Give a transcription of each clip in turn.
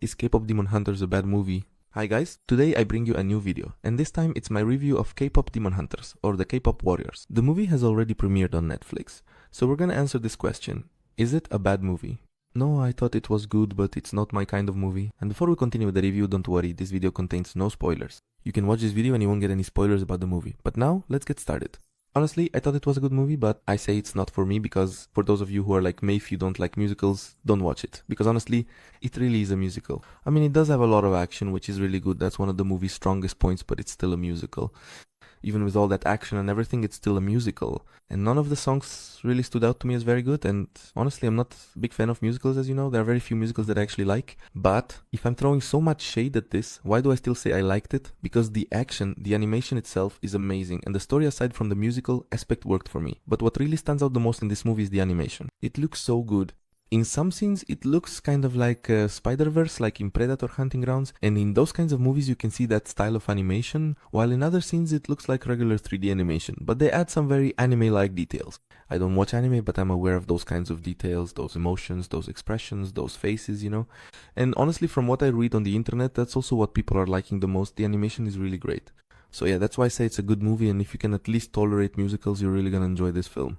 Is K-Pop Demon Hunters a bad movie? Hi guys, today I bring you a new video, and this time it's my review of K-Pop Demon Hunters, or the K-Pop Warriors. The movie has already premiered on Netflix, so we're gonna answer this question. Is it a bad movie? No, I thought it was good, but it's not my kind of movie. And before we continue with the review, don't worry, this video contains no spoilers. You can watch this video and you won't get any spoilers about the movie. But now, let's get started. Honestly, I thought it was a good movie, but I say it's not for me because for those of you who are like me, if you don't like musicals, don't watch it. Because honestly, it really is a musical. I mean, it does have a lot of action, which is really good. That's one of the movie's strongest points, but it's still a musical. Even with all that action and everything, it's still a musical. And none of the songs really stood out to me as very good. And honestly, I'm not a big fan of musicals, as you know. There are very few musicals that I actually like. But if I'm throwing so much shade at this, why do I still say I liked it? Because the action, the animation itself is amazing. And the story aside from the musical aspect worked for me. But what really stands out the most in this movie is the animation. It looks so good. In some scenes, it looks kind of like Spider-Verse, like in Predator Hunting Grounds, and in those kinds of movies you can see that style of animation, while in other scenes it looks like regular 3D animation, but they add some very anime-like details. I don't watch anime, but I'm aware of those kinds of details, those emotions, those expressions, those faces, you know. And honestly, from what I read on the internet, that's also what people are liking the most. The animation is really great. So yeah, that's why I say it's a good movie, and if you can at least tolerate musicals, you're really gonna enjoy this film.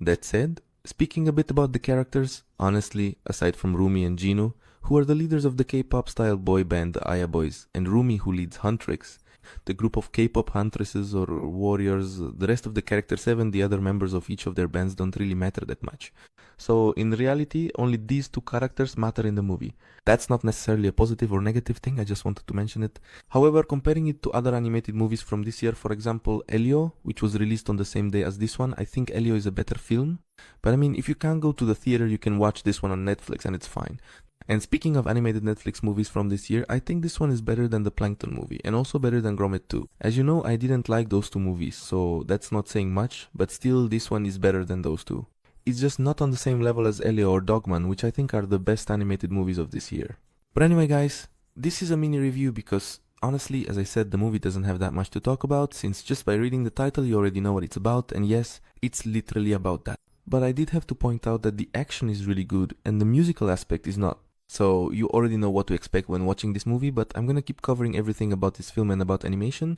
That said, speaking a bit about the characters, honestly, aside from Rumi and Jinu, who are the leaders of the K-pop style boy band the Aya Boys, and Rumi who leads Huntrix, the group of K-pop huntresses or warriors, the rest of the characters, 7 the other members of each of their bands don't really matter that much. So in reality, only these 2 characters matter in the movie. That's not necessarily a positive or negative thing, I just wanted to mention it. However, comparing it to other animated movies from this year, for example, Elio, which was released on the same day as this one, I think Elio is a better film. But I mean, if you can't go to the theater, you can watch this one on Netflix and it's fine. And speaking of animated Netflix movies from this year, I think this one is better than the Plankton movie, and also better than Grommet 2. As you know, I didn't like those 2 movies, so that's not saying much, but still this one is better than those 2. It's just not on the same level as Elio or Dogman, which I think are the best animated movies of this year. But anyway guys, this is a mini review because honestly, as I said, the movie doesn't have that much to talk about, since just by reading the title you already know what it's about, and yes, it's literally about that. But I did have to point out that the action is really good and the musical aspect is not. So you already know what to expect when watching this movie, but I'm gonna keep covering everything about this film and about animation,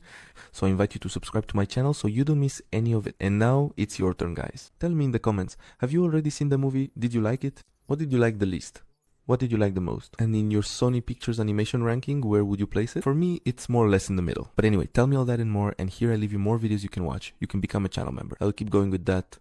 so I invite you to subscribe to my channel so you don't miss any of it. And now it's your turn guys. Tell me in the comments, have you already seen the movie? Did you like it? What did you like the least? What did you like the most? And in your Sony Pictures Animation ranking, where would you place it? For me, it's more or less in the middle. But anyway, tell me all that and more, and here I leave you more videos you can watch. You can become a channel member. I'll keep going with that.